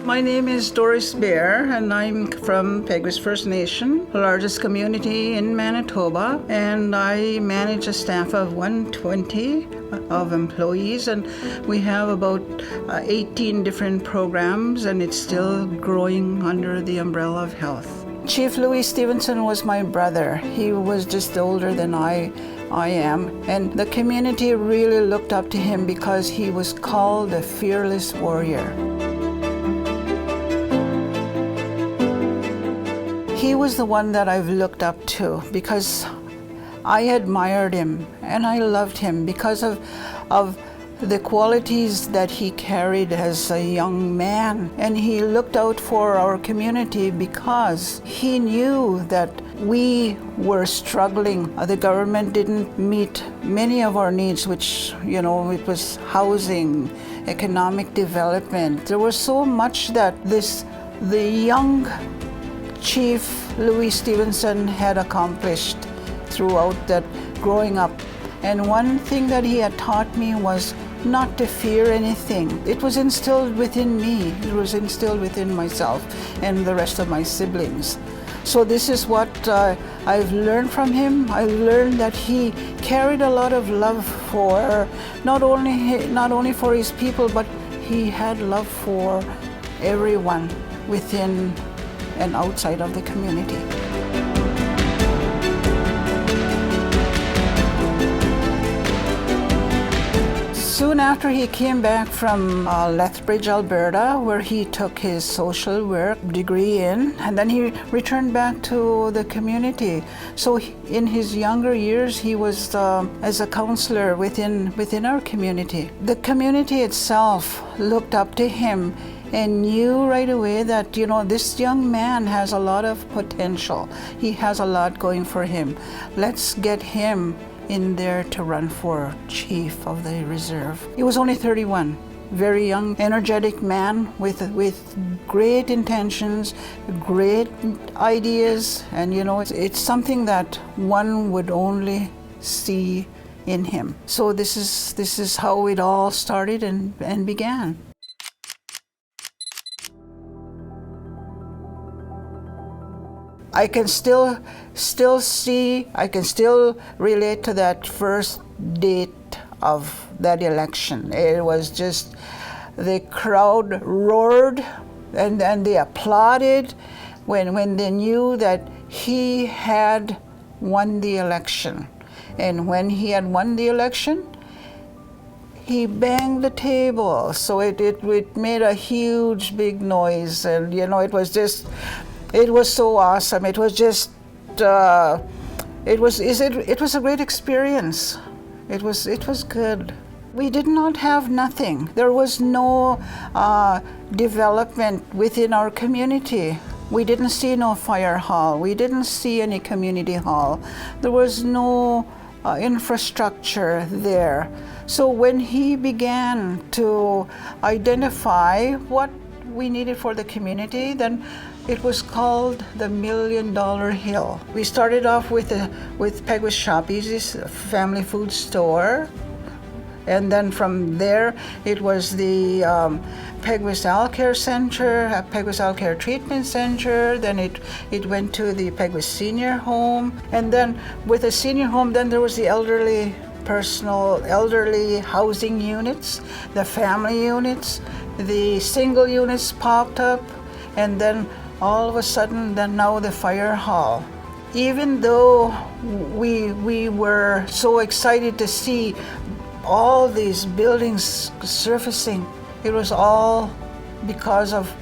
My name is Doris Bear, and I'm from Peguis First Nation, the largest community in Manitoba, and I manage a staff of 120 of employees, and we have about 18 different programs, and it's still growing under the umbrella of health. Chief Louis Stevenson was my brother. He was just older than I am, and the community really looked up to him because he was called a fearless warrior. He was the one that I've looked up to because I admired him and I loved him because of the qualities that he carried as a young man. And he looked out for our community because he knew that we were struggling. The government didn't meet many of our needs, which, it was housing, economic development. There was so much that the young Chief Louis Stevenson had accomplished throughout that growing up. And one thing that he had taught me was not to fear anything. It was instilled within me. It was instilled within myself and the rest of my siblings. So this is what I've learned from him. I learned that he carried a lot of love for not only for his people, but he had love for everyone within and outside of the community. Soon after he came back from Lethbridge, Alberta, where he took his social work degree in, and then he returned back to the community. So in his younger years, he was as a counselor within our community. The community itself looked up to him and knew right away that, this young man has a lot of potential. He has a lot going for him. Let's get him in there to run for chief of the reserve. He was only 31, very young, energetic man with great intentions, great ideas, and it's something that one would only see in him. So this is how it all started and began. I can still see, I can still relate to that first date of that election. It was just, the crowd roared and they applauded when they knew that he had won the election. And when he had won the election, he banged the table. So it made a huge, big noise. And, it was so awesome. It was just, it was a great experience. It was good. We did not have nothing. There was no development within our community. We didn't see no fire hall. We didn't see any community hall. There was no infrastructure there. So when he began to identify what we needed for the community, then it was called the $1 Million Hill. We started off with Peguis Shop Easy's family food store, and then from there it was the Peguis Alcare Center, Peguis Alcare Treatment Center. Then it went to the Peguis Senior Home, and then with the senior home, then there was the elderly housing units, the family units, the single units popped up, and then all of a sudden, then now the fire hall. Even though we were so excited to see all these buildings surfacing, it was all because of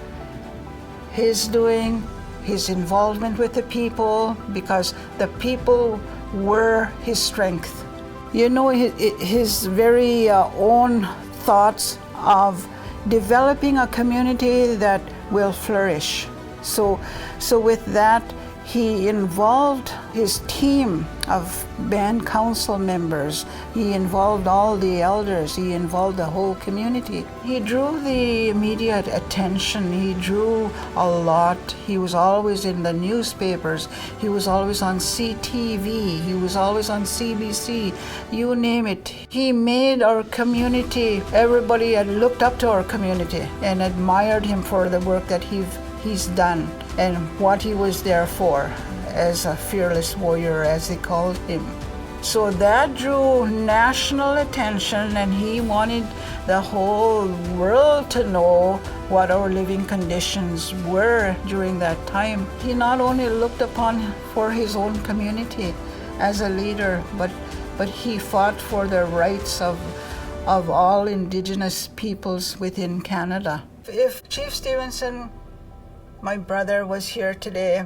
his doing, his involvement with the people, because the people were his strength. His very own thoughts of developing a community that will flourish. So with that, he involved his team of band council members. He involved all the elders. He involved the whole community. He drew the immediate attention. He drew a lot. He was always in the newspapers. He was always on CTV. He was always on CBC. You name it. He made our community, everybody had looked up to our community and admired him for the work that he's done and what he was there for as a fearless warrior, as they called him. So that drew national attention, and he wanted the whole world to know what our living conditions were during that time. He not only looked upon for his own community as a leader, but he fought for the rights of all Indigenous peoples within Canada. If Chief Stevenson, my brother, was here today,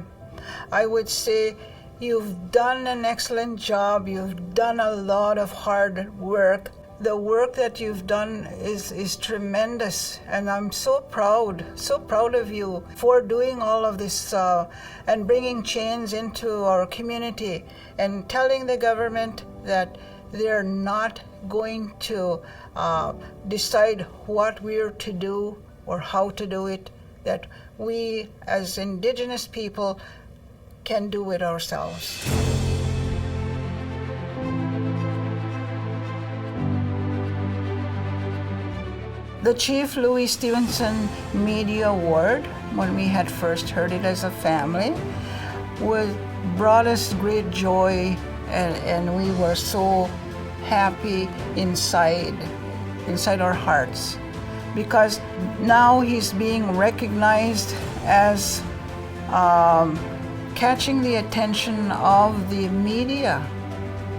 I would say you've done an excellent job. You've done a lot of hard work. The work that you've done is tremendous, and I'm so proud of you for doing all of this and bringing change into our community and telling the government that they're not going to decide what we're to do or how to do it, that we as Indigenous people can do it ourselves. The Chief Louis Stevenson Media Award, when we had first heard it as a family, brought us great joy, and we were so happy inside our hearts, because now he's being recognized as catching the attention of the media,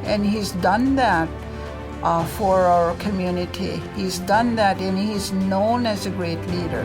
and he's done that for our community. He's done that, and he's known as a great leader.